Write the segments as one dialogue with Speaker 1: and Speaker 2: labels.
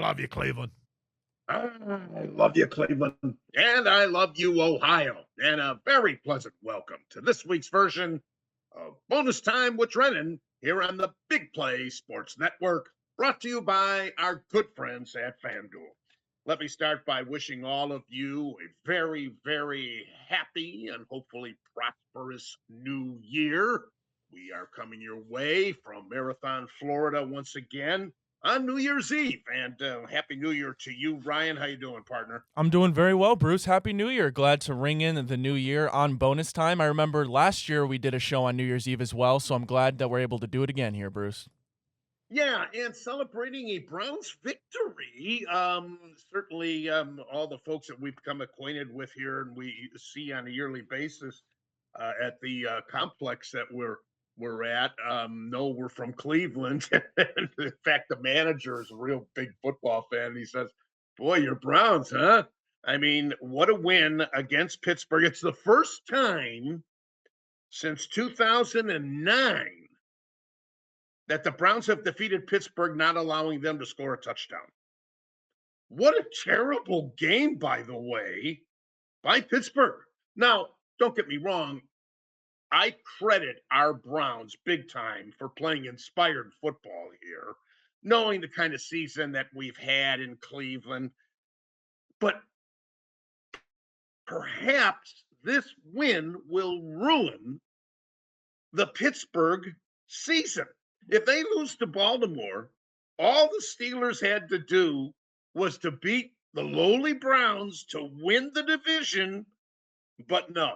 Speaker 1: love you, Cleveland.
Speaker 2: I love you, Cleveland. And I love you, Ohio. And a very pleasant welcome to this week's version of Bonus Time with Drennan here on the Big Play Sports Network, brought to you by our good friends at FanDuel. Let me start by wishing all of you a very, very happy and hopefully prosperous new year. We are coming your way from Marathon, Florida once again on New Year's Eve. And Happy New Year to you, Ryan. How you doing, partner?
Speaker 3: I'm doing very well, Bruce. Happy New Year. Glad to ring in the new year on bonus time. I remember last year we did a show on New Year's Eve as well, so I'm glad that we're able to do it again here, Bruce.
Speaker 2: Yeah, and celebrating a Browns victory. Certainly, all the folks that we've become acquainted with here and we see on a yearly basis at the complex that we're at know we're from Cleveland. In fact, the manager is a real big football fan. He says, "Boy, you're Browns, huh?" I mean, what a win against Pittsburgh! It's the first time since 2009 that the Browns have defeated Pittsburgh, not allowing them to score a touchdown. What a terrible game, by the way, by Pittsburgh. Now, don't get me wrong. I credit our Browns big time for playing inspired football here, knowing the kind of season that we've had in Cleveland. But perhaps this win will ruin the Pittsburgh season. If they lose to Baltimore, all the Steelers had to do was to beat the lowly Browns to win the division. But no,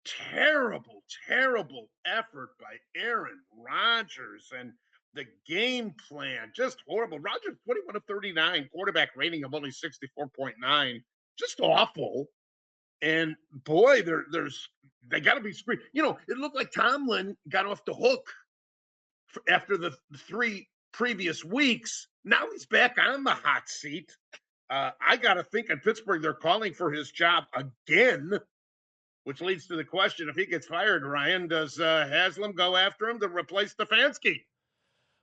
Speaker 2: terrible, terrible effort by Aaron Rodgers and the game plan. Just horrible. Rodgers, 21 of 39, quarterback rating of only 64.9. Just awful. And boy, they got to be screwed. You know, it looked like Tomlin got off the hook after the 3 previous weeks. Now he's back on the hot seat. I got to think in Pittsburgh, they're calling for his job again, which leads to the question, if he gets fired, Ryan, does Haslam go after him to replace Stefanski?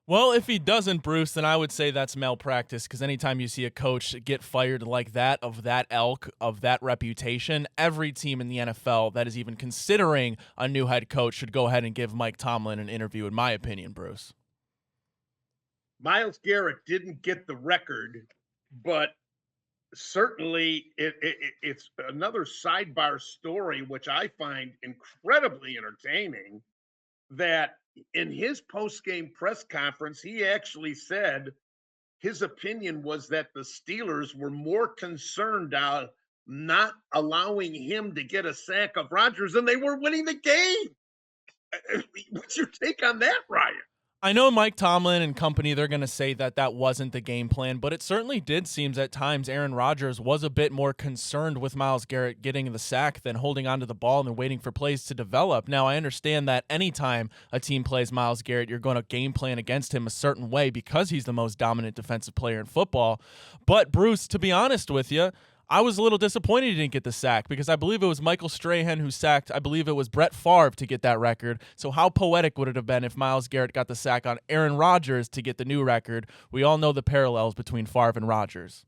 Speaker 3: Well, if he doesn't, Bruce, then I would say that's malpractice, because anytime you see a coach get fired like that, of that ilk, of that reputation, every team in the NFL that is even considering a new head coach should go ahead and give Mike Tomlin an interview, in my opinion, Bruce.
Speaker 2: Myles Garrett didn't get the record, but certainly it's another sidebar story, which I find incredibly entertaining, that in his post-game press conference, he actually said his opinion was that the Steelers were more concerned not allowing him to get a sack of Rodgers than they were winning the game. What's your take on that, Ryan?
Speaker 3: I know Mike Tomlin and company, they're going to say that that wasn't the game plan, but it certainly did seem at times Aaron Rodgers was a bit more concerned with Myles Garrett getting the sack than holding onto the ball and waiting for plays to develop. Now, I understand that anytime a team plays Myles Garrett, you're going to game plan against him a certain way because he's the most dominant defensive player in football. But, Bruce, to be honest with you, I was a little disappointed he didn't get the sack, because I believe it was Michael Strahan who sacked, I believe it was Brett Favre to get that record. So how poetic would it have been if Myles Garrett got the sack on Aaron Rodgers to get the new record? We all know the parallels between Favre and Rodgers.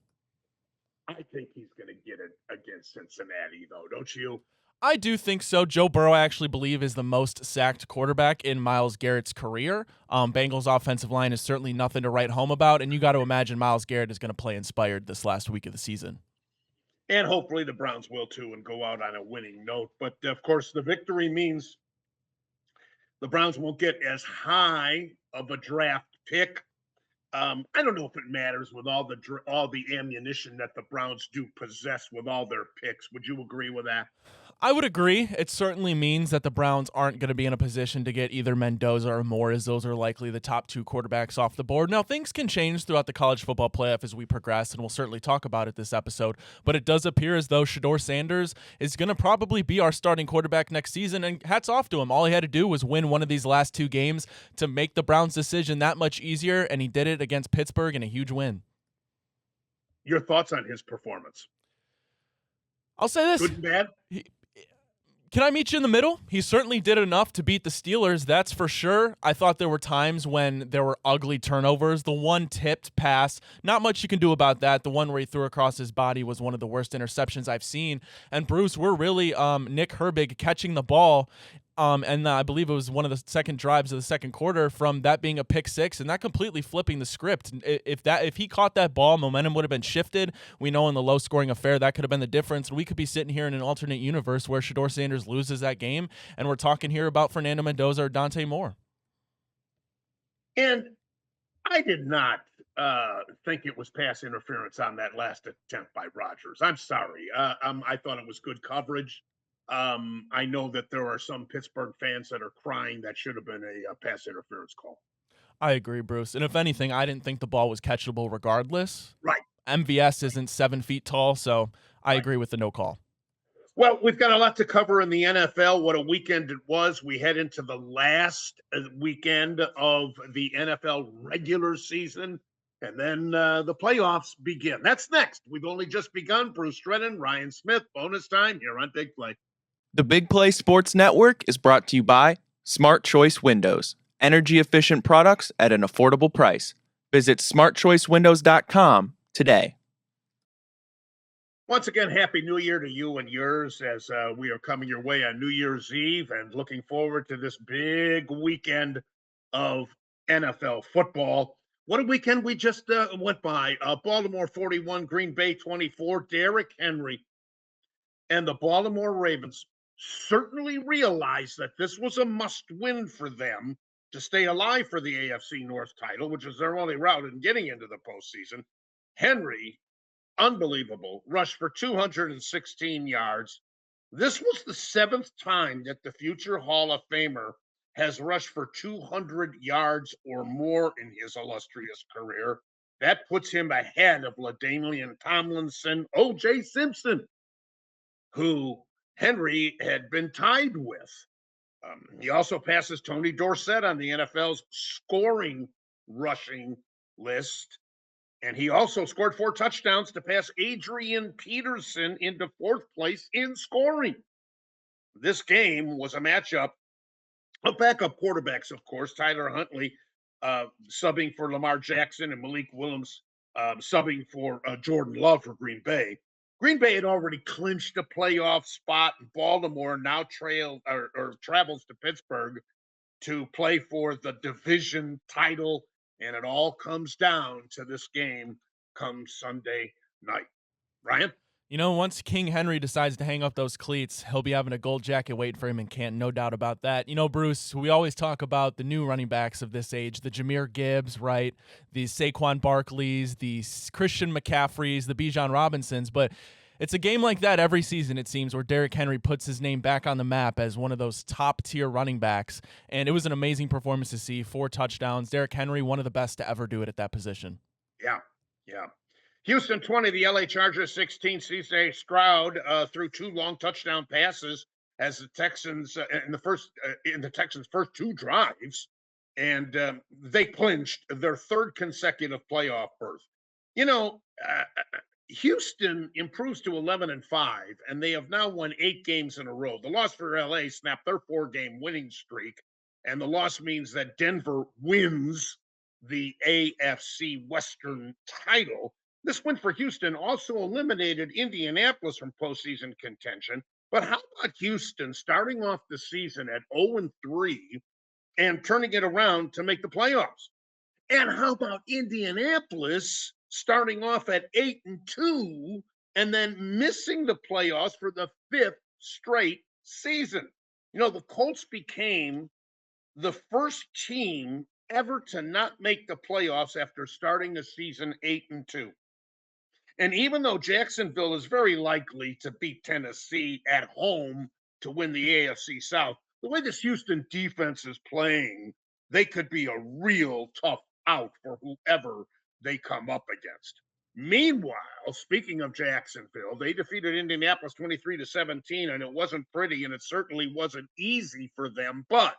Speaker 2: I think he's going to get it against Cincinnati, though, don't you?
Speaker 3: I do think so. Joe Burrow, I actually believe, is the most sacked quarterback in Myles Garrett's career. Bengals' offensive line is certainly nothing to write home about, and you got to imagine Myles Garrett is going to play inspired this last week of the season.
Speaker 2: And hopefully the Browns will too and go out on a winning note. But of course, the victory means the Browns won't get as high of a draft pick. I don't know if it matters with all the ammunition that the Browns do possess with all their picks. Would you agree with that?
Speaker 3: I would agree. It certainly means that the Browns aren't going to be in a position to get either Mendoza or Moore, as those are likely the top 2 quarterbacks off the board. Now, things can change throughout the college football playoff as we progress, and we'll certainly talk about it this episode. But it does appear as though Shedeur Sanders is going to probably be our starting quarterback next season, and hats off to him. All he had to do was win one of these last 2 games to make the Browns' decision that much easier, and he did it against Pittsburgh in a huge win.
Speaker 2: Your thoughts on his performance?
Speaker 3: I'll say this.
Speaker 2: Good and bad?
Speaker 3: Can I meet you in the middle? He certainly did enough to beat the Steelers, that's for sure. I thought there were times when there were ugly turnovers. The one tipped pass, not much you can do about that. The one where he threw across his body was one of the worst interceptions I've seen. And Bruce, we're really Nick Herbig catching the ball. And I believe it was one of the second drives of the second quarter from that being a pick six, and that completely flipping the script. If he caught that ball, momentum would have been shifted. We know in the low scoring affair that could have been the difference. We could be sitting here in an alternate universe where Shedeur Sanders loses that game, and we're talking here about Fernando Mendoza or Dante Moore.
Speaker 2: And I did not think it was pass interference on that last attempt by Rodgers. I'm sorry. I thought it was good coverage. I know that there are some Pittsburgh fans that are crying that should have been a pass interference call.
Speaker 3: I agree, Bruce. And if anything, I didn't think the ball was catchable regardless.
Speaker 2: Right.
Speaker 3: MVS isn't 7 feet tall, so I
Speaker 2: Right.
Speaker 3: agree with the no call.
Speaker 2: Well, we've got a lot to cover in the NFL. What a weekend it was. We head into the last weekend of the NFL regular season, and then the playoffs begin. That's next. We've only just begun. Bruce Drennan, Ryan Smith, bonus time here on Big Play.
Speaker 1: The Big Play Sports Network is brought to you by Smart Choice Windows, energy-efficient products at an affordable price. Visit smartchoicewindows.com today.
Speaker 2: Once again, Happy New Year to you and yours as we are coming your way on New Year's Eve and looking forward to this big weekend of NFL football. What a weekend we just went by. Baltimore 41, Green Bay 24, Derrick Henry and the Baltimore Ravens certainly realized that this was a must-win for them to stay alive for the AFC North title, which is their only route in getting into the postseason. Henry, unbelievable, rushed for 216 yards. This was the 7th time that the future Hall of Famer has rushed for 200 yards or more in his illustrious career. That puts him ahead of LaDainian Tomlinson, O.J. Simpson, who Henry had been tied with. He also passes Tony Dorsett on the NFL's scoring rushing list. And he also scored 4 touchdowns to pass Adrian Peterson into 4th place in scoring. This game was a matchup of backup quarterbacks, of course. Tyler Huntley subbing for Lamar Jackson and Malik Williams subbing for Jordan Love for Green Bay. Green Bay had already clinched a playoff spot. Baltimore now travels to Pittsburgh to play for the division title, and it all comes down to this game come Sunday night. Ryan?
Speaker 3: You know, once King Henry decides to hang up those cleats, he'll be having a gold jacket waiting for him in Canton, no doubt about that. You know, Bruce, we always talk about the new running backs of this age, the Jahmyr Gibbs, right? The Saquon Barkleys, the Christian McCaffreys, the Bijan Robinsons, but it's a game like that every season, it seems, where Derrick Henry puts his name back on the map as one of those top-tier running backs, and it was an amazing performance to see. 4 touchdowns. Derrick Henry, one of the best to ever do it at that position.
Speaker 2: Yeah. Houston 20, the LA Chargers 16. CJ Stroud threw 2 long touchdown passes as the Texans in the Texans' first 2 drives, and they clinched their 3rd consecutive playoff berth. You know, Houston improves to 11-5, and they have now won 8 games in a row. The loss for LA snapped their 4-game winning streak, and the loss means that Denver wins the AFC Western title. This win for Houston also eliminated Indianapolis from postseason contention. But how about Houston starting off the season at 0-3 and turning it around to make the playoffs? And how about Indianapolis starting off at 8-2 and then missing the playoffs for the 5th straight season? You know, the Colts became the first team ever to not make the playoffs after starting the season 8-2. And even though Jacksonville is very likely to beat Tennessee at home to win the AFC South, the way this Houston defense is playing, they could be a real tough out for whoever they come up against. Meanwhile, speaking of Jacksonville, they defeated Indianapolis 23-17, and it wasn't pretty, and it certainly wasn't easy for them, but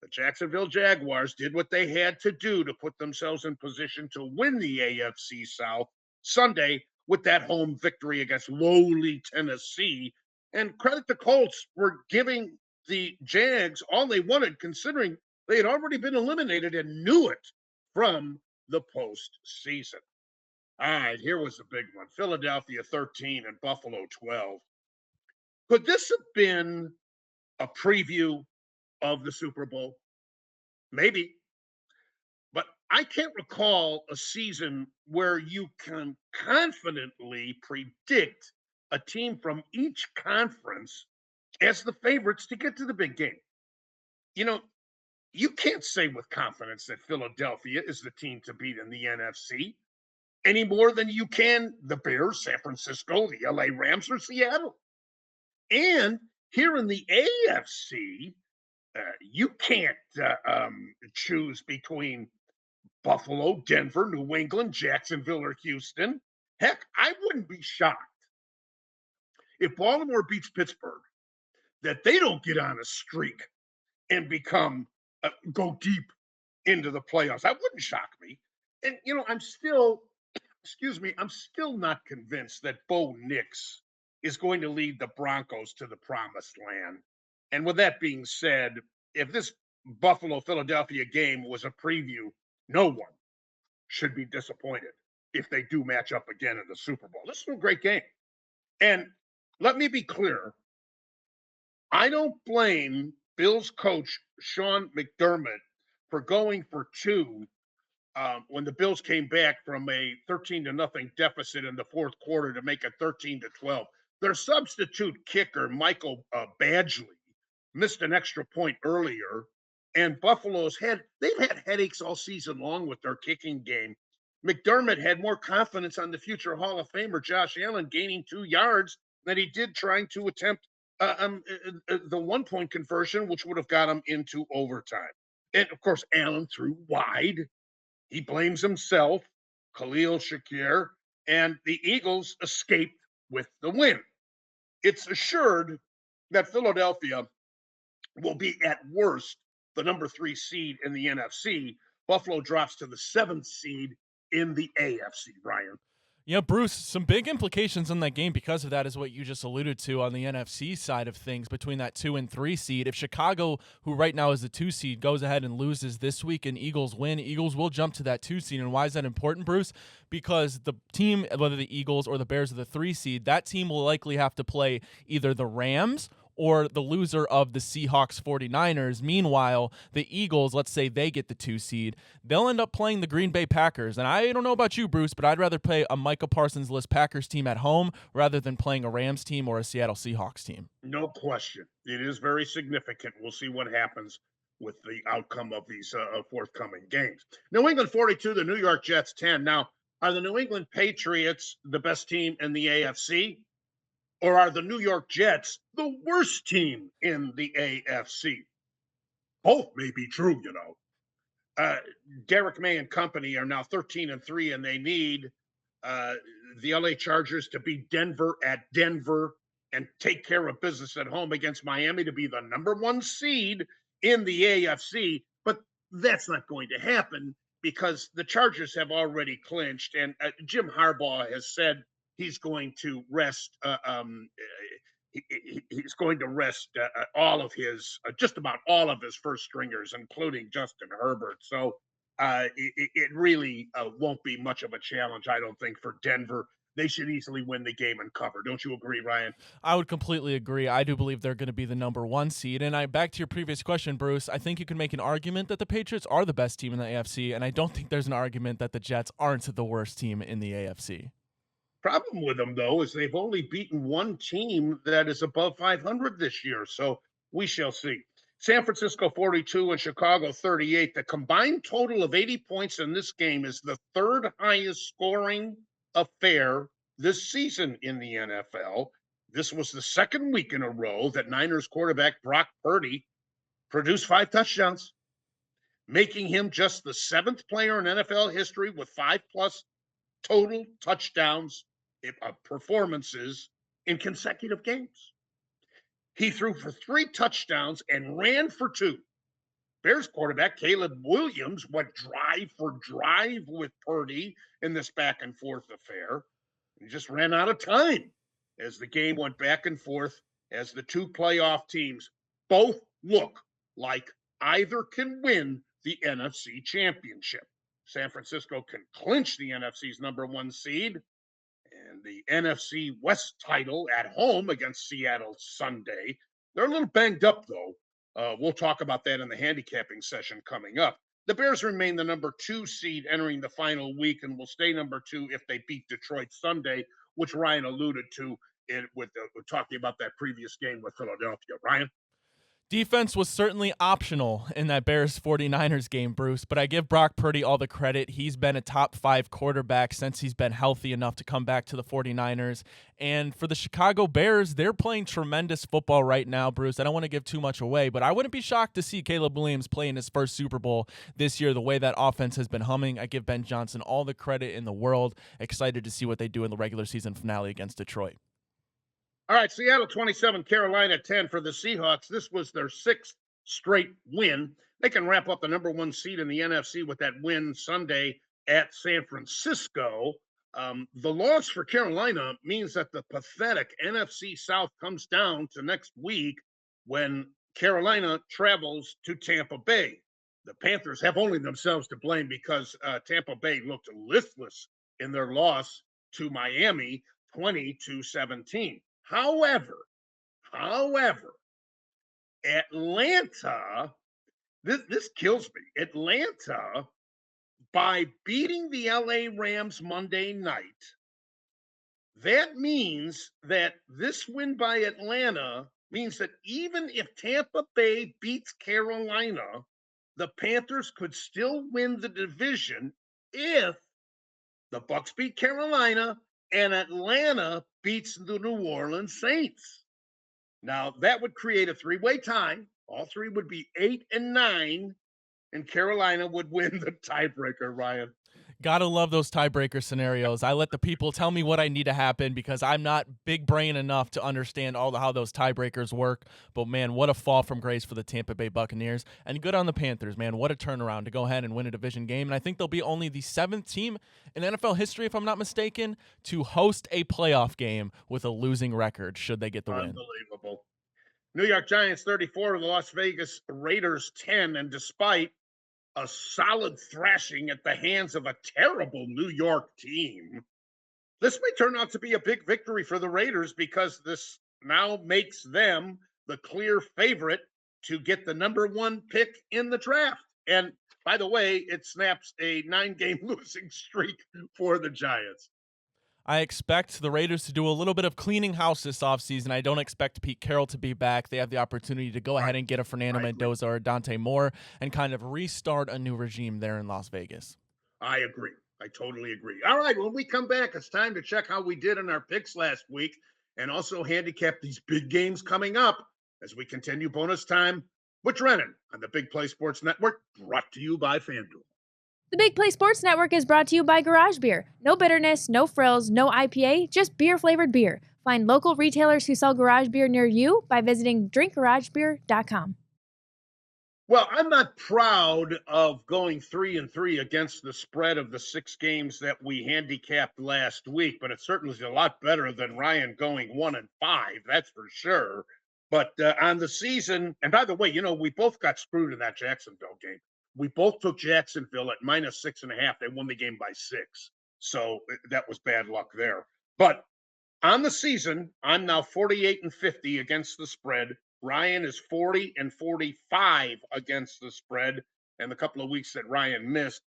Speaker 2: the Jacksonville Jaguars did what they had to do to put themselves in position to win the AFC South Sunday with that home victory against lowly Tennessee And credit the Colts for giving the Jags all they wanted, considering they had already been eliminated and knew it from the postseason. All right, here was the big one. Philadelphia 13 and Buffalo 12. Could this have been a preview of the Super Bowl? Maybe. But I can't recall a season where you can confidently predict a team from each conference as the favorites to get to the big game. You know, you can't say with confidence that Philadelphia is the team to beat in the NFC any more than you can the Bears, San Francisco, the LA Rams, or Seattle. And here in the AFC, you can't choose between Buffalo, Denver, New England, Jacksonville, or Houston. Heck, I wouldn't be shocked if Baltimore beats Pittsburgh that they don't get on a streak and go deep into the playoffs. That wouldn't shock me. And I'm still, I'm still not convinced that Bo Nix is going to lead the Broncos to the promised land. And with that being said, if this Buffalo Philadelphia game was a preview, no one should be disappointed if they do match up again in the Super Bowl. This is a great game. And let me be clear, I don't blame Bills coach Sean McDermott for going for two when the Bills came back from a 13-0 deficit in the fourth quarter to make it 13-12. Their substitute kicker, Michael Badgley, missed an extra point earlier, and they've had headaches all season long with their kicking game. McDermott had more confidence on the future Hall of Famer Josh Allen gaining 2 yards than he did trying to attempt the 1-point conversion, which would have got him into overtime. And of course, Allen threw wide. He blames himself, Khalil Shakir, and the Eagles escaped with the win. It's assured that Philadelphia will be at worst the number 3 seed in the NFC. Buffalo drops to the 7th seed in the AFC, Ryan.
Speaker 3: Yeah, Bruce, some big implications in that game because of that is what you just alluded to on the NFC side of things between that 2 and 3 seed. If Chicago, who right now is the 2 seed, goes ahead and loses this week and Eagles win, Eagles will jump to that 2 seed. And why is that important, Bruce? Because the team, whether the Eagles or the Bears are the 3 seed, that team will likely have to play either the Rams or the loser of the Seahawks 49ers. Meanwhile, the Eagles, let's say they get the 2 seed, they'll end up playing the Green Bay Packers. And I don't know about you, Bruce, but I'd rather play a Micah Parsons-less Packers team at home rather than playing a Rams team or a Seattle Seahawks team.
Speaker 2: No question. It is very significant. We'll see what happens with the outcome of these forthcoming games. New England 42, the New York Jets 10. Now, are the New England Patriots the best team in the AFC? Or are the New York Jets the worst team in the AFC? Both may be true, Derek May and company are now 13-3, and they need the LA Chargers to beat Denver at Denver and take care of business at home against Miami to be the number 1 seed in the AFC. But that's not going to happen because the Chargers have already clinched, and Jim Harbaugh has said he's going to rest. He's going to rest just about all of his first stringers, including Justin Herbert. So it really won't be much of a challenge, I don't think, for Denver. They should easily win the game and cover. Don't you agree, Ryan?
Speaker 3: I would completely agree. I do believe they're going to be the number 1 seed. And back to your previous question, Bruce, I think you can make an argument that the Patriots are the best team in the AFC, and I don't think there's an argument that the Jets aren't the worst team in the AFC.
Speaker 2: Problem with them, though, is they've only beaten one team that is above 500 this year. So we shall see. San Francisco 42 and Chicago 38. The combined total of 80 points in this game is the 3rd highest scoring affair this season in the NFL. This was the 2nd week in a row that Niners quarterback Brock Purdy produced 5 touchdowns, making him just the 7th player in NFL history with 5+ total touchdowns performances in consecutive games. He threw for 3 touchdowns and ran for 2. Bears quarterback Caleb Williams went drive for drive with Purdy in this back and forth affair. He just ran out of time as the game went back and forth as the two playoff teams both look like either can win the NFC Championship. San Francisco can clinch the NFC's #1 seed and the NFC West title at home against Seattle Sunday. They're a little banged up, though. We'll talk about that in the handicapping session coming up. The Bears remain the #2 seed entering the final week and will stay #2 if they beat Detroit Sunday, which Ryan alluded to with talking about that previous game with Philadelphia. Ryan?
Speaker 3: Defense was certainly optional in that Bears 49ers game, Bruce, but I give Brock Purdy all the credit. He's been a top 5 quarterback since he's been healthy enough to come back to the 49ers. And for the Chicago Bears, they're playing tremendous football right now, Bruce. I don't want to give too much away, but I wouldn't be shocked to see Caleb Williams play in his first Super Bowl this year, the way that offense has been humming. I give Ben Johnson all the credit in the world. Excited to see what they do in the regular season finale against Detroit.
Speaker 2: All right, Seattle 27, Carolina 10 for the Seahawks. This was their 6th straight win. They can wrap up the #1 seed in the NFC with that win Sunday at San Francisco. The loss for Carolina means that the pathetic NFC South comes down to next week when Carolina travels to Tampa Bay. The Panthers have only themselves to blame because Tampa Bay looked listless in their loss to Miami 20-17. However, Atlanta, this kills me. Atlanta, by beating the LA Rams Monday night, that means that this win by Atlanta means that even if Tampa Bay beats Carolina, the Panthers could still win the division if the Bucs beat Carolina and Atlanta beats the New Orleans Saints. Now, that would create a 3-way tie. All three would be 8-9, and Carolina would win the tiebreaker, Ryan.
Speaker 3: Gotta love those tiebreaker scenarios. I let the people tell me what I need to happen because I'm not big brain enough to understand how those tiebreakers work. But man, what a fall from grace for the Tampa Bay Buccaneers. And good on the Panthers, man. What a turnaround to go ahead and win a division game. And I think they'll be only the 7th team in NFL history, if I'm not mistaken, to host a playoff game with a losing record should they get the win.
Speaker 2: Unbelievable. New York Giants 34, the Las Vegas Raiders 10, and despite a solid thrashing at the hands of a terrible New York team, this may turn out to be a big victory for the Raiders because this now makes them the clear favorite to get the #1 pick in the draft. And by the way, it snaps a 9-game losing streak for the Giants.
Speaker 3: I expect the Raiders to do a little bit of cleaning house this offseason. I don't expect Pete Carroll to be back. They have the opportunity to go ahead and get a Fernando Mendoza or Dante Moore and kind of restart a new regime there in Las Vegas.
Speaker 2: I agree. I totally agree. All right, when we come back, it's time to check how we did in our picks last week and also handicap these big games coming up as we continue bonus time with Drennan on the Big Play Sports Network, brought to you by FanDuel.
Speaker 4: The Big Play Sports Network is brought to you by Garage Beer. No bitterness, no frills, no IPA, just beer-flavored beer. Find local retailers who sell garage beer near you by visiting drinkgaragebeer.com.
Speaker 2: Well, I'm not proud of going 3-3 against the spread of the 6 games that we handicapped last week, but it certainly is a lot better than Ryan going 1-5, that's for sure. But on the season, and by the way, we both got screwed in that Jacksonville game. We both took Jacksonville at -6.5. They won the game by 6. So that was bad luck there. But on the season, I'm now 48-50 against the spread. Ryan is 40-45 against the spread. And the couple of weeks that Ryan missed,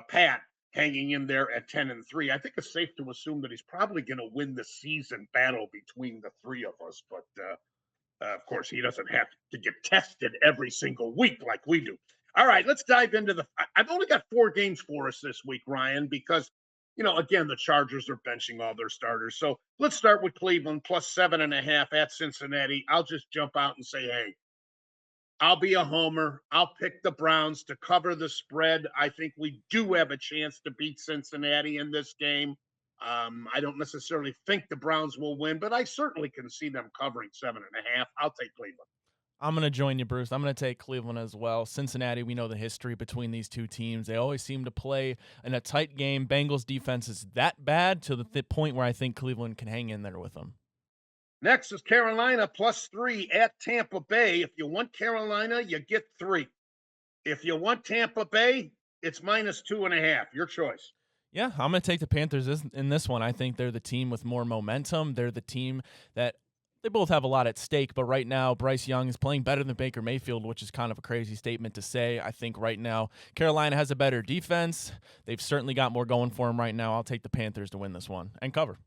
Speaker 2: Pat hanging in there at 10-3. I think it's safe to assume that he's probably going to win the season battle between the three of us. But of course, he doesn't have to get tested every single week like we do. All right, let's dive into I've only got 4 games for us this week, Ryan, because, again, the Chargers are benching all their starters. So let's start with Cleveland plus 7.5 at Cincinnati. I'll just jump out and say, hey, I'll be a homer. I'll pick the Browns to cover the spread. I think we do have a chance to beat Cincinnati in this game. I don't necessarily think the Browns will win, but I certainly can see them covering 7.5. I'll take Cleveland.
Speaker 3: I'm going to join you, Bruce. I'm going to take Cleveland as well. Cincinnati, we know the history between these two teams. They always seem to play in a tight game. Bengals defense is that bad to the point where I think Cleveland can hang in there with them.
Speaker 2: Next is Carolina +3 at Tampa Bay. If you want Carolina, you get 3. If you want Tampa Bay, it's -2.5. Your choice.
Speaker 3: Yeah, I'm going to take the Panthers in this one. I think they're the team with more momentum. They're the team that they both have a lot at stake, but right now Bryce Young is playing better than Baker Mayfield, which is kind of a crazy statement to say. I think right now Carolina has a better defense. They've certainly got more going for them right now. I'll take the Panthers to win this one and cover.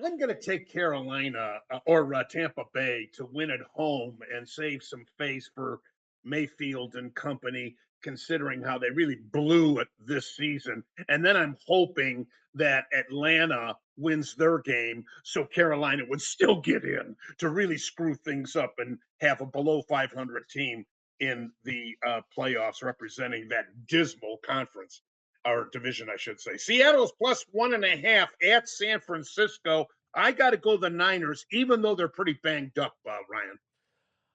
Speaker 2: I'm going to take Carolina or Tampa Bay to win at home and save some face for Mayfield and company, considering how they really blew it this season. And then I'm hoping that Atlanta wins their game so Carolina would still get in to really screw things up and have a below 500 team in the playoffs representing that dismal conference. Or division, I should say. Seattle's +1.5 at San Francisco. I got to go the Niners, even though they're pretty banged up, Ryan.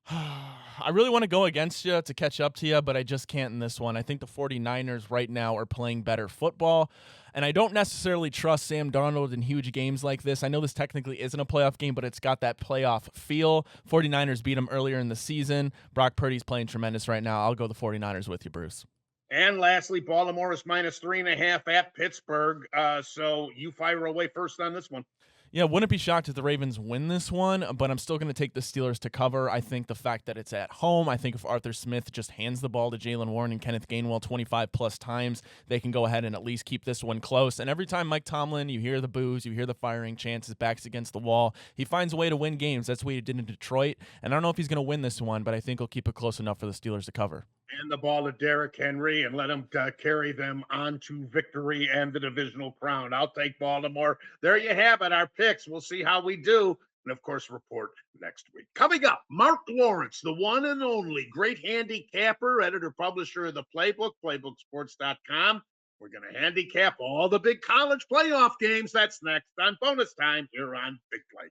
Speaker 3: I really want to go against you to catch up to you, but I just can't in this one. I think the 49ers right now are playing better football, and I don't necessarily trust Sam Darnold in huge games like this. I know this technically isn't a playoff game, but it's got that playoff feel. 49ers beat them earlier in the season. Brock Purdy's playing tremendous right now. I'll go the 49ers with you, Bruce.
Speaker 2: And lastly, Baltimore is -3.5 at Pittsburgh. So you fire away first on this one.
Speaker 3: Yeah, wouldn't be shocked if the Ravens win this one, but I'm still going to take the Steelers to cover. I think the fact that it's at home, I think if Arthur Smith just hands the ball to Jalen Warren and Kenneth Gainwell 25-plus times, they can go ahead and at least keep this one close. And every time Mike Tomlin, you hear the boos, you hear the firing chants, his back's against the wall, he finds a way to win games. That's what he did in Detroit. And I don't know if he's going to win this one, but I think he'll keep it close enough for the Steelers to cover.
Speaker 2: And the ball to Derrick Henry and let him carry them on to victory and the divisional crown. I'll take Baltimore. There you have it, our picks. We'll see how we do. And, of course, report next week. Coming up, Marc Lawrence, the one and only great handicapper, editor-publisher of the Playbook, playbooksports.com. We're going to handicap all the big college playoff games. That's next on Bonus Time here on Big Play.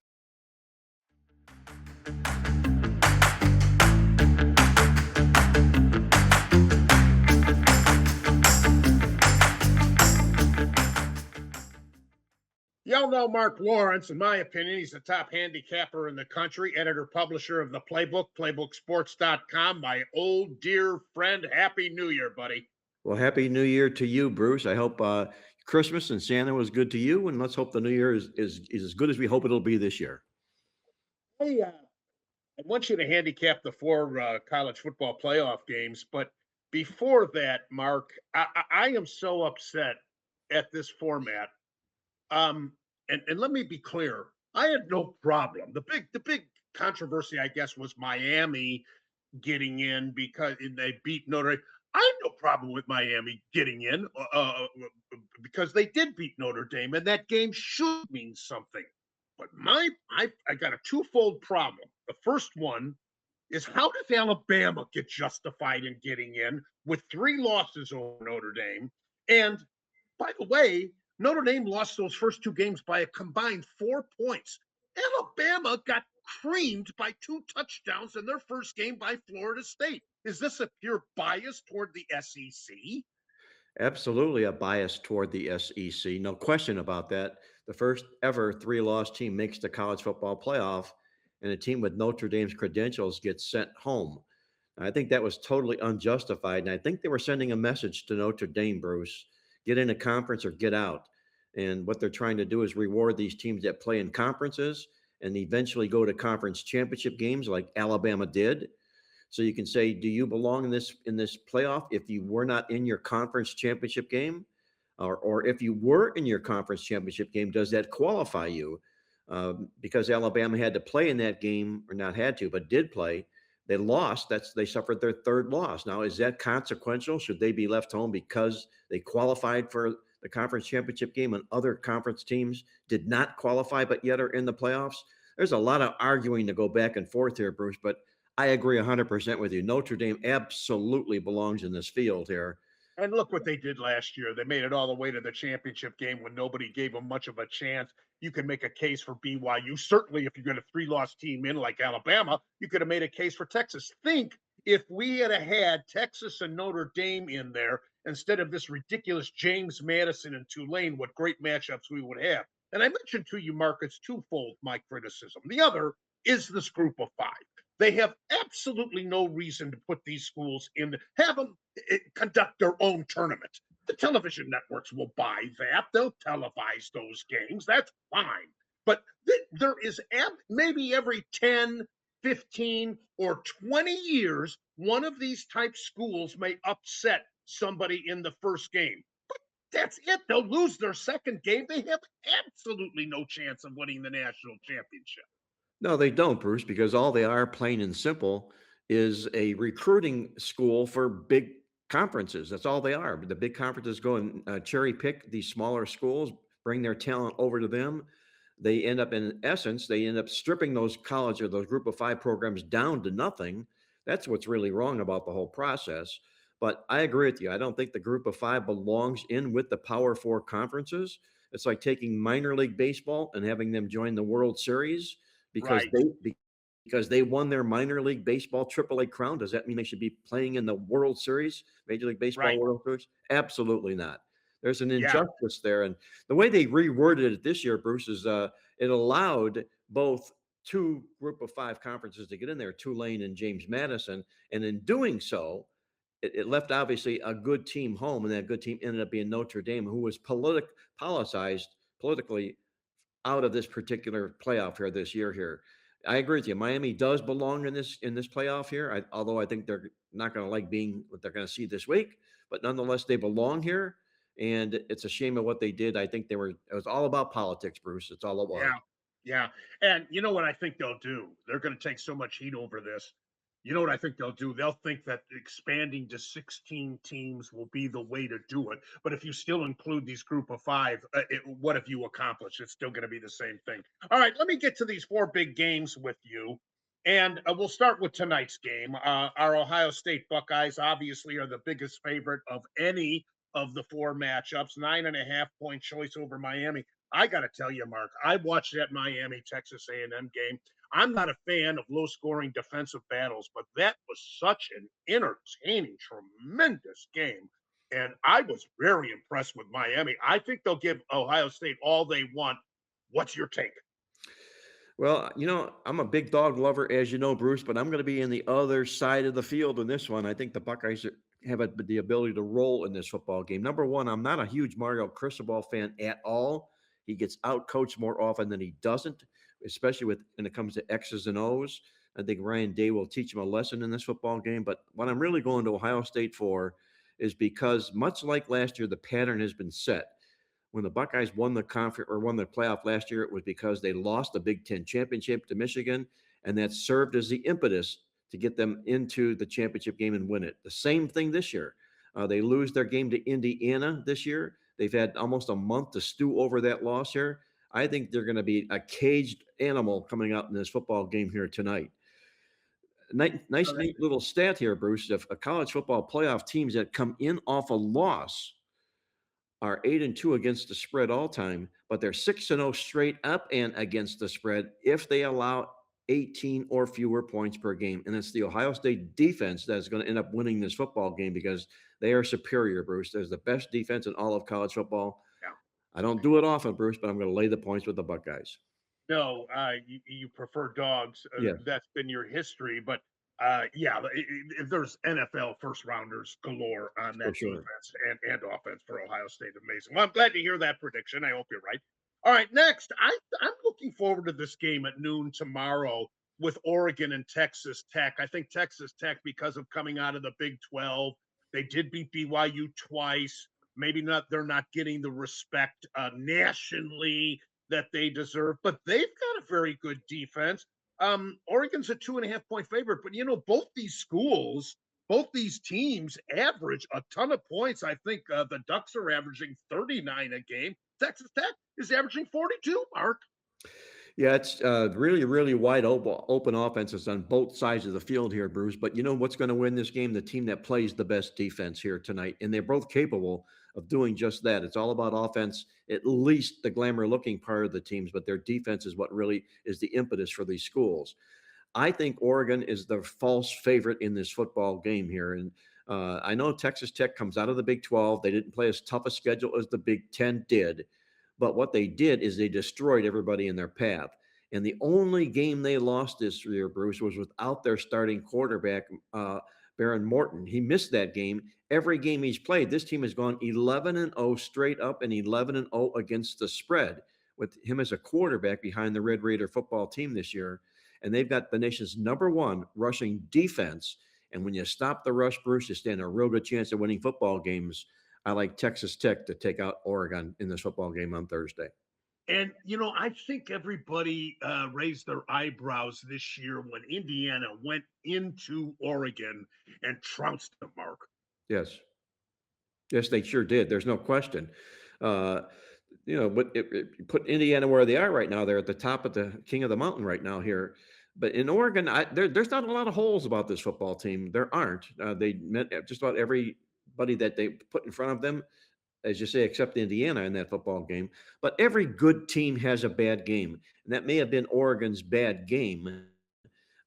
Speaker 2: Y'all know Marc Lawrence. In my opinion, he's the top handicapper in the country, editor-publisher of the Playbook, playbooksports.com. My old dear friend, Happy New Year, buddy.
Speaker 5: Well, Happy New Year to you, Bruce. I hope Christmas and Santa was good to you, and let's hope the New Year is as good as we hope it'll be this year.
Speaker 2: Hey, I want you to handicap the 4 college football playoff games, but before that, Mark, I am so upset at this format. And let me be clear, I had no problem. The big controversy, I guess, was Miami getting in because they beat Notre Dame. I had no problem with Miami getting in because they did beat Notre Dame, and that game should mean something. But I got a twofold problem. The first one is, how does Alabama get justified in getting in with 3 losses over Notre Dame? And by the way, Notre Dame lost those first 2 games by a combined 4 points. Alabama got creamed by 2 touchdowns in their first game by Florida State. Is this a pure bias toward the SEC?
Speaker 5: Absolutely a bias toward the SEC. No question about that. The first ever 3-loss team makes the college football playoff, and a team with Notre Dame's credentials gets sent home. I think that was totally unjustified, and I think they were sending a message to Notre Dame, Bruce. Get in a conference or get out. And what they're trying to do is reward these teams that play in conferences and eventually go to conference championship games like Alabama did. So you can say, do you belong in this playoff if you were not in your conference championship game? Or if you were in your conference championship game, does that qualify you? Because Alabama had to play in that game, or not had to, but did play. They lost. They suffered their 3rd loss. Now, is that consequential? Should they be left home because they qualified for the conference championship game and other conference teams did not qualify but yet are in the playoffs? There's a lot of arguing to go back and forth here, Bruce, but I agree 100% with you. Notre Dame absolutely belongs in this field here.
Speaker 2: And look what they did last year. They made it all the way to the championship game when nobody gave them much of a chance. You can make a case for BYU. Certainly, if you got a 3-loss team in like Alabama, you could have made a case for Texas. Think if we had Texas and Notre Dame in there instead of this ridiculous James Madison and Tulane, what great matchups we would have. And I mentioned to you, Mark, it's twofold, my criticism. The other is this group of five. They have absolutely no reason to put these schools in, have them conduct their own tournament. The television networks will buy that. They'll televise those games. That's fine. But there is maybe every 10, 15, or 20 years, one of these type schools may upset somebody in the first game. But that's it. They'll lose their second game. They have absolutely no chance of winning the national championship.
Speaker 5: No, they don't, Bruce, because all they are, plain and simple, is a recruiting school for big conferences. That's all they are. The big conferences go and cherry pick these smaller schools, bring their talent over to them. They end up, in essence, they end up stripping those college or those group of five programs down to nothing. That's what's really wrong about the whole process. But I agree with you. I don't think the group of five belongs in with the Power Four conferences. It's like taking minor league baseball and having them join the World Series because
Speaker 2: Right,
Speaker 5: they won their minor league baseball AAA crown. Does that mean they should be playing in the World Series, Major League Baseball
Speaker 2: right.
Speaker 5: World Series? Absolutely not. There's an
Speaker 2: Yeah,
Speaker 5: injustice there, and the way they reworded it this year, Bruce, is it allowed both two group of five conferences to get in there, Tulane and James Madison, and in doing so, it left obviously a good team home, and that good team ended up being Notre Dame, who was politically out of this particular playoff here this year here. I agree with you. Miami does belong in this playoff here. Although I think they're not going to like being what they're going to see this week, but nonetheless they belong here. And it's a shame of what they did. I think it was all about politics, Bruce. It's all it was.
Speaker 2: yeah, yeah. And you know what I think they'll do? They're going to take so much heat over this. You know what I think they'll do? They'll think that expanding to 16 teams will be the way to do it. But if you still include these group of five, what have you accomplished? It's still going to be the same thing. All right, let me get to these four big games with you. And we'll start with tonight's game. Our Ohio State Buckeyes obviously are the biggest favorite of any of the four matchups, 9.5 point choice over Miami. I got to tell you, Mark, I watched that Miami Texas A&M game. I'm not a fan of low-scoring defensive battles, but that was such an entertaining, tremendous game. And I was very impressed with Miami. I think they'll give Ohio State all they want. What's your take?
Speaker 5: Well, I'm a big dog lover, as you know, Bruce, but I'm going to be in the other side of the field in this one. I think the Buckeyes have the ability to roll in this football game. Number one, I'm not a huge Mario Cristobal fan at all. He gets outcoached more often than he doesn't, especially when it comes to X's and O's. I think Ryan Day will teach him a lesson in this football game. But what I'm really going to Ohio State for is because, much like last year, the pattern has been set. When the Buckeyes won the conference or won the playoff last year, it was because they lost the Big Ten championship to Michigan, and that served as the impetus to get them into the championship game and win it. The same thing this year. They lose their game to Indiana this year. They've had almost a month to stew over that loss here. I think they're going to be a caged animal coming out in this football game here tonight. Nice, neat little stat here, Bruce. If a college football playoff teams that come in off a loss are 8-2 against the spread all time, but they're 6-0 straight up and against the spread if they allow 18 or fewer points per game. And it's the Ohio State defense that's going to end up winning this football game because they are superior, Bruce. There's the best defense in all of college football.
Speaker 2: Yeah.
Speaker 5: I don't do it often, Bruce, but I'm going to lay the points with the Buckeyes.
Speaker 2: No, you prefer dogs.
Speaker 5: Yes.
Speaker 2: That's been your history. But yeah, if there's NFL first rounders galore on that
Speaker 5: sure.
Speaker 2: defense and offense for Ohio State. Amazing. Well, I'm glad to hear that prediction. I hope you're right. All right, next, I'm looking forward to this game at noon tomorrow with Oregon and Texas Tech. I think Texas Tech, because of coming out of the Big 12, they did beat BYU twice. Maybe not, they're not getting the respect nationally that they deserve, but they've got a very good defense. Oregon's a 2.5 point favorite, but both these schools, both these teams average a ton of points. I think the Ducks are averaging 39 a game. Texas Tech is averaging 42, Mark.
Speaker 5: Yeah, it's really, really wide open offenses on both sides of the field here, Bruce. But you know what's going to win this game? The team that plays the best defense here tonight. And they're both capable of doing just that. It's all about offense, at least the glamour-looking part of the teams, but their defense is what really is the impetus for these schools. I think Oregon is the false favorite in this football game here. And I know Texas Tech comes out of the Big 12. They didn't play as tough a schedule as the Big 10 did. But what they did is they destroyed everybody in their path. And the only game they lost this year, Bruce, was without their starting quarterback, Baron Morton. He missed that game. Every game he's played, this team has gone 11-0 straight up and 11-0 against the spread with him as a quarterback behind the Red Raider football team this year. And they've got the nation's #1 rushing defense. And when you stop the rush, Bruce, you stand a real good chance of winning football games. I like Texas Tech to take out Oregon in this football game on Thursday.
Speaker 2: And, I think everybody raised their eyebrows this year when Indiana went into Oregon and trounced them, Mark.
Speaker 5: Yes. Yes, they sure did. There's no question. But put Indiana where they are right now. They're at the top of the king of the mountain right now here. But in Oregon, there's not a lot of holes about this football team. There aren't. They met just about everybody that they put in front of them, as you say, except Indiana in that football game. But every good team has a bad game. And that may have been Oregon's bad game.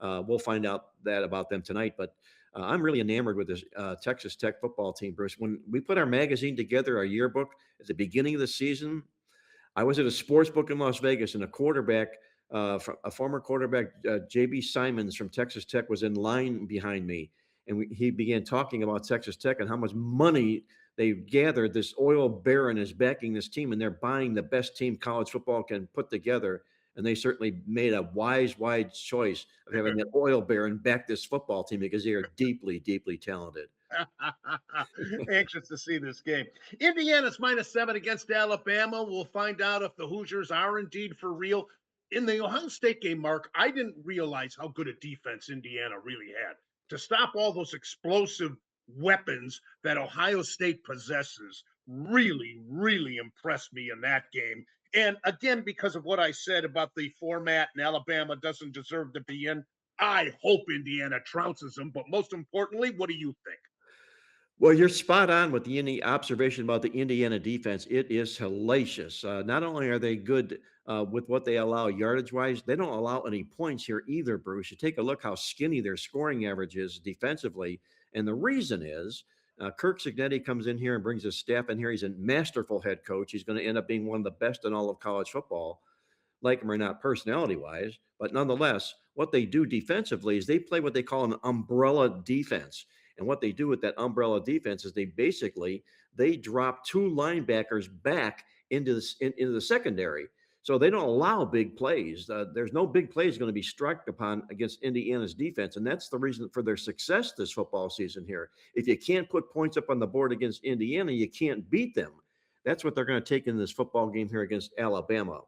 Speaker 5: We'll find out that about them tonight. But I'm really enamored with this Texas Tech football team, Bruce. When we put our magazine together, our yearbook, at the beginning of the season, I was at a sports book in Las Vegas, and a former quarterback, J.B. Simons from Texas Tech, was in line behind me. And he began talking about Texas Tech and how much money they've gathered. This oil baron is backing this team, and they're buying the best team college football can put together. And they certainly made a wise choice of having that oil baron back this football team because they are deeply, deeply talented.
Speaker 2: Anxious to see this game. Indiana's -7 against Alabama. We'll find out if the Hoosiers are indeed for real. In the Ohio State game, Mark, I didn't realize how good a defense Indiana really had. To stop all those explosive weapons that Ohio State possesses really, really impressed me in that game. And again, because of what I said about the format and Alabama doesn't deserve to be in, I hope Indiana trounces them. But most importantly, what do you think?
Speaker 5: Well, you're spot on with the observation about the Indiana defense. It is hellacious. Not only are they good with what they allow yardage-wise, they don't allow any points here either, Bruce. You take a look how skinny their scoring average is defensively. And the reason is Kirk Cignetti comes in here and brings his staff in here. He's a masterful head coach. He's going to end up being one of the best in all of college football, like him or not personality-wise. But nonetheless, what they do defensively is they play what they call an umbrella defense. And what they do with that umbrella defense is they drop two linebackers back into the secondary. So they don't allow big plays. There's no big plays going to be struck upon against Indiana's defense. And that's the reason for their success this football season here. If you can't put points up on the board against Indiana, you can't beat them. That's what they're going to take in this football game here against Alabama.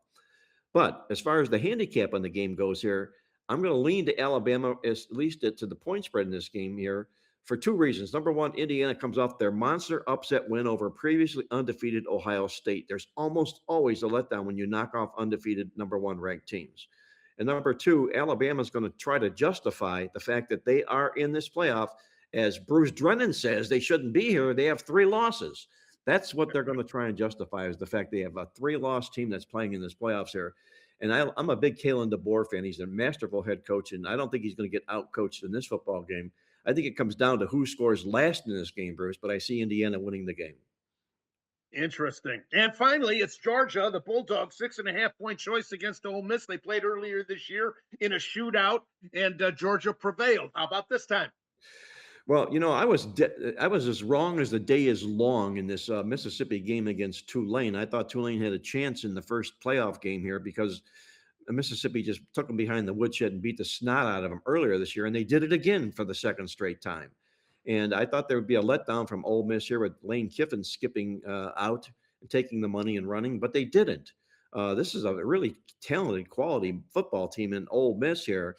Speaker 5: But as far as the handicap on the game goes here, I'm going to lean to Alabama, at least to the point spread in this game here, for two reasons. Number one, Indiana comes off their monster upset win over previously undefeated Ohio State. There's almost always a letdown when you knock off undefeated #1 ranked teams. And number two, Alabama's going to try to justify the fact that they are in this playoff. As Bruce Drennan says, they shouldn't be here. They have 3 losses. That's what they're going to try and justify, is the fact they have a 3-loss team that's playing in this playoffs here. And I'm a big Kalen DeBoer fan. He's a masterful head coach, and I don't think he's going to get out-coached in this football game. I think it comes down to who scores last in this game, Bruce, but I see Indiana winning the game.
Speaker 2: Interesting. And finally, it's Georgia, the Bulldogs, 6.5-point choice against Ole Miss. They played earlier this year in a shootout, and Georgia prevailed. How about this time?
Speaker 5: Well, I was as wrong as the day is long in this Mississippi game against Tulane. I thought Tulane had a chance in the first playoff game here because Mississippi just took them behind the woodshed and beat the snot out of them earlier this year, and they did it again for the second straight time. And I thought there would be a letdown from Ole Miss here with Lane Kiffin skipping out and taking the money and running, but they didn't. This is a really talented, quality football team in Ole Miss here,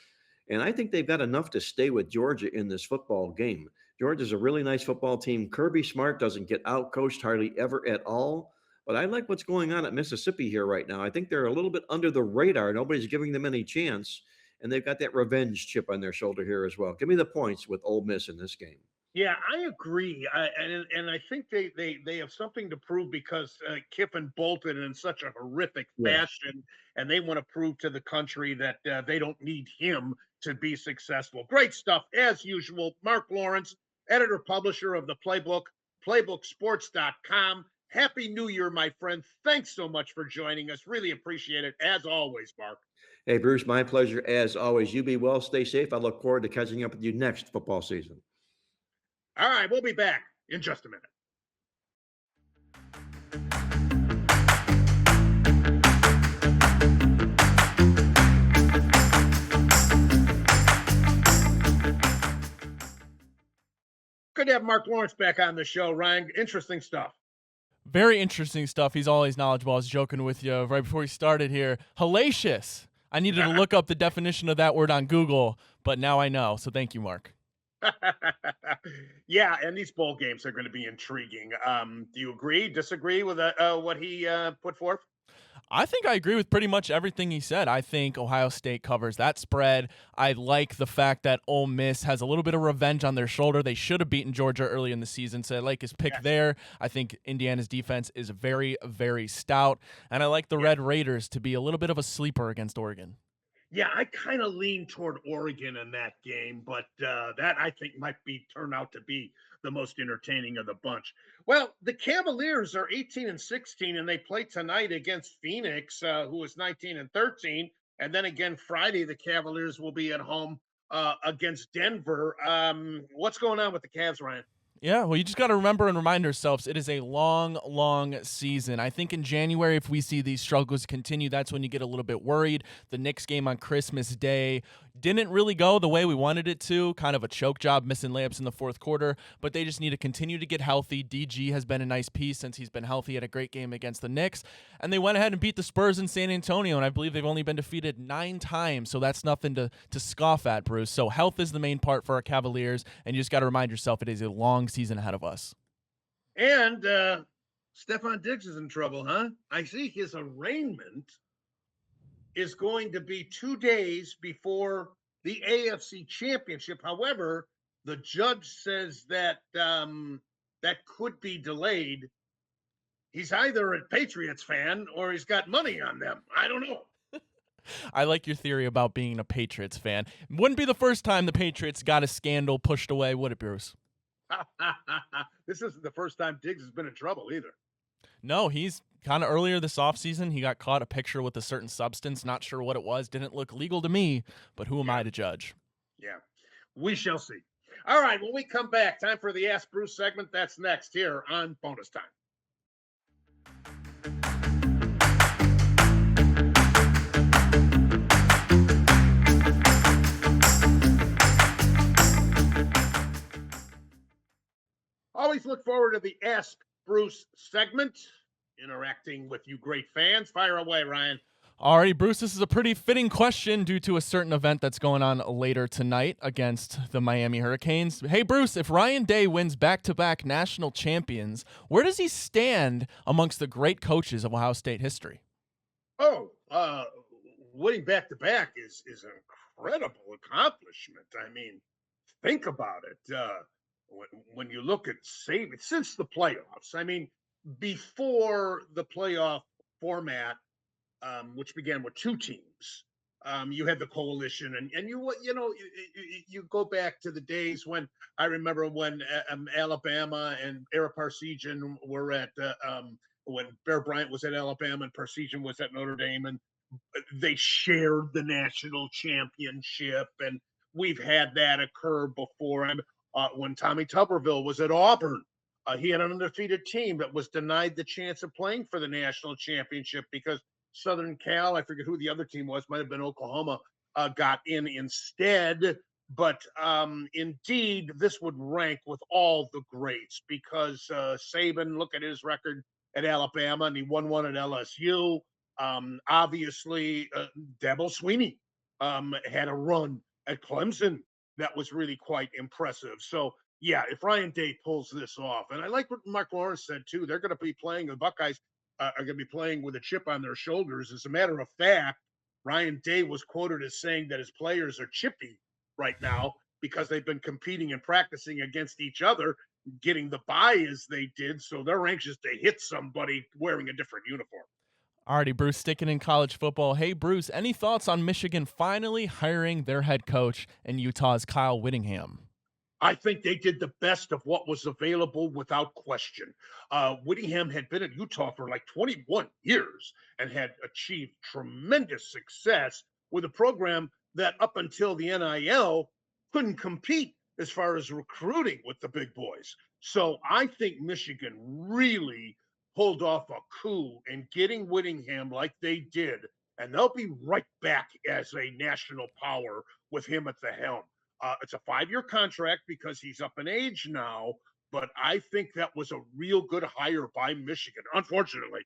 Speaker 5: and I think they've got enough to stay with Georgia in this football game. Georgia's a really nice football team. Kirby Smart doesn't get out-coached hardly ever at all. But I like what's going on at Mississippi here right now. I think they're a little bit under the radar. Nobody's giving them any chance. And they've got that revenge chip on their shoulder here as well. Give me the points with Ole Miss in this game.
Speaker 2: Yeah, I agree. And I think they have something to prove because Kiffin bolted in such a horrific fashion. And they want to prove to the country that they don't need him to be successful. Great stuff, as usual. Marc Lawrence, editor-publisher of the Playbook, playbooksports.com. Happy New Year, my friend. Thanks so much for joining us. Really appreciate it, as always, Mark.
Speaker 5: Hey, Bruce, my pleasure as always. You be well, stay safe. I look forward to catching up with you next football season.
Speaker 2: All right, we'll be back in just a minute. Good to have Marc Lawrence back on the show, Ryan. Interesting stuff.
Speaker 3: Very interesting stuff. He's always knowledgeable. I was joking with you right before we started here. Hellacious. I needed to look up the definition of that word on Google, but now I know. So thank you, Mark.
Speaker 2: Yeah, and these bowl games are going to be intriguing. Do you agree, disagree with what he put forth?
Speaker 3: I think I agree with pretty much everything he said. I think Ohio State covers that spread. I like the fact that Ole Miss has a little bit of revenge on their shoulder. They should have beaten Georgia early in the season, so I like his pick there. I think Indiana's defense is very, very stout, and I like the Red Raiders to be a little bit of a sleeper against Oregon.
Speaker 2: Yeah, I kind of lean toward Oregon in that game, but that I think might turn out to be the most entertaining of the bunch. Well, the Cavaliers are 18-16, and they play tonight against Phoenix, who is 19-13, and then again Friday the Cavaliers will be at home against Denver. What's going on with the Cavs, Ryan?
Speaker 3: Yeah, well, you just got to remember and remind ourselves it is a long, long season. I think in January, if we see these struggles continue, that's when you get a little bit worried. The Knicks game on Christmas Day didn't really go the way we wanted it to. Kind of a choke job, missing layups in the fourth quarter, but they just need to continue to get healthy. DG has been a nice piece since he's been healthy. Had a great game against the Knicks, and they went ahead and beat the Spurs in San Antonio, and I believe they've only been defeated 9 times, so that's nothing to scoff at, Bruce. So health is the main part for our Cavaliers, and you just got to remind yourself it is a long season ahead of us.
Speaker 2: And Stephon Diggs is in trouble, huh? I see his arraignment is going to be 2 days before the AFC Championship. However, the judge says that that could be delayed. He's either a Patriots fan or he's got money on them. I don't know.
Speaker 3: I like your theory about being a Patriots fan. Wouldn't be the first time the Patriots got a scandal pushed away, would it, Bruce?
Speaker 2: This isn't the first time Diggs has been in trouble either.
Speaker 3: No, he's kind of earlier this offseason. He got caught a picture with a certain substance. Not sure what it was. Didn't look legal to me, but who am I to judge?
Speaker 2: Yeah, we shall see. All right, when we come back, time for the Ask Bruce segment. That's next here on Bonus Time. Always look forward to the Ask Bruce segment, interacting with you great fans. Fire away, Ryan.
Speaker 3: All right, Bruce, this is a pretty fitting question due to a certain event that's going on later tonight against the Miami Hurricanes. Hey, Bruce, if Ryan Day wins back-to-back national champions, where does he stand amongst the great coaches of Ohio State history?
Speaker 2: Oh, winning back-to-back is an incredible accomplishment. I mean, think about it. When you look at since the playoffs, I mean, before the playoff format, which began with 2 teams, you had the coalition, and you go back to the days when I remember when Alabama and Eric Parsegian were at when Bear Bryant was at Alabama and Parsegian was at Notre Dame, and they shared the national championship, and we've had that occur before. When Tommy Tuberville was at Auburn, he had an undefeated team that was denied the chance of playing for the national championship because Southern Cal, I forget who the other team was, might have been Oklahoma, got in instead. But indeed, this would rank with all the greats because Saban, look at his record at Alabama, and he won one at LSU. Obviously, Dabo Swinney had a run at Clemson that was really quite impressive. So, yeah, if Ryan Day pulls this off, and I like what Marc Lawrence said, too, they're going to be playing, the Buckeyes are going to be playing with a chip on their shoulders. As a matter of fact, Ryan Day was quoted as saying that his players are chippy right now because they've been competing and practicing against each other, getting the bye as they did, so they're anxious to hit somebody wearing a different uniform.
Speaker 3: Alrighty, Bruce, sticking in college football. Hey, Bruce, any thoughts on Michigan finally hiring their head coach and Utah's Kyle Whittingham?
Speaker 2: I think they did the best of what was available without question. Whittingham had been at Utah for like 21 years and had achieved tremendous success with a program that up until the NIL couldn't compete as far as recruiting with the big boys. So I think Michigan really pulled off a coup in getting Whittingham like they did, and they'll be right back as a national power with him at the helm. It's a 5-year contract because he's up in age now, but I think that was a real good hire by Michigan, unfortunately.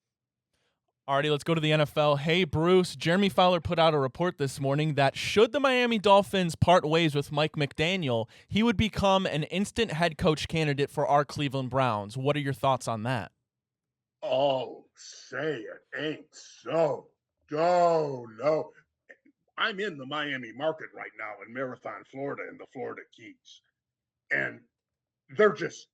Speaker 3: Alrighty, let's go to the NFL. Hey, Bruce, Jeremy Fowler put out a report this morning that should the Miami Dolphins part ways with Mike McDaniel, he would become an instant head coach candidate for our Cleveland Browns. What are your thoughts on that?
Speaker 2: Oh, say it ain't so. Oh, no. I'm in the Miami market right now in Marathon, Florida, in the Florida Keys. And they're just,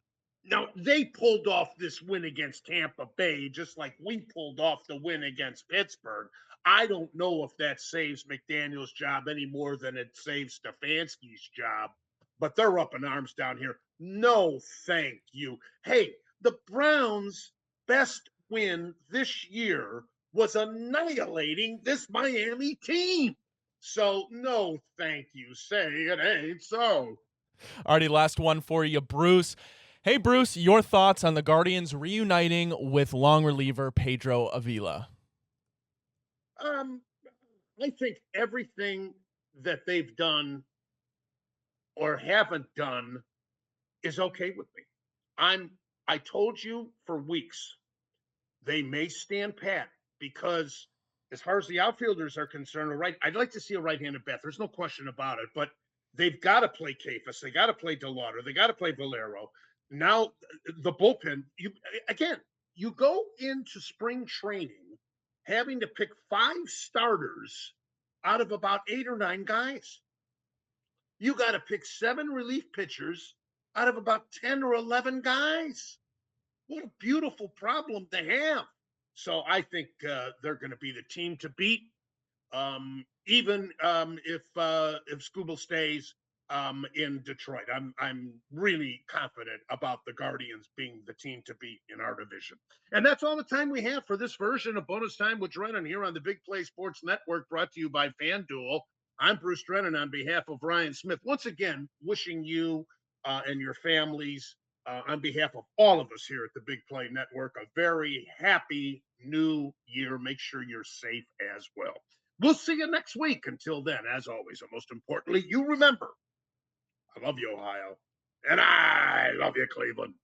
Speaker 2: now they pulled off this win against Tampa Bay, just like we pulled off the win against Pittsburgh. I don't know if that saves McDaniel's job any more than it saves Stefanski's job, but they're up in arms down here. No, thank you. Hey, the Browns' best win this year was annihilating this Miami team. So, no, thank you. Say it ain't so.
Speaker 3: Alrighty, last one for you, Bruce. Hey, Bruce, your thoughts on the Guardians reuniting with long reliever Pedro Avila?
Speaker 2: I think everything that they've done or haven't done is okay with me. I told you for weeks, they may stand pat because as far as the outfielders are concerned, I'd like to see a right-handed bat. There's no question about it, but they've got to play Kafis. They got to play DeLauder. They got to play Valero. Now the bullpen, you go into spring training having to pick 5 starters out of about 8 or 9 guys. You got to pick 7 relief pitchers out of about 10 or 11 guys. What a beautiful problem to have. So I think they're going to be the team to beat, even if Scooble stays in Detroit. I'm really confident about the Guardians being the team to beat in our division. And that's all the time we have for this version of Bonus Time with Drennan here on the Big Play Sports Network, brought to you by FanDuel. I'm Bruce Drennan on behalf of Ryan Smith. Once again, wishing you and your families, on behalf of all of us here at the Big Play Network, a very happy new year. Make sure you're safe as well. We'll see you next week. Until then, as always, and most importantly, you remember, I love you, Ohio, and I love you, Cleveland.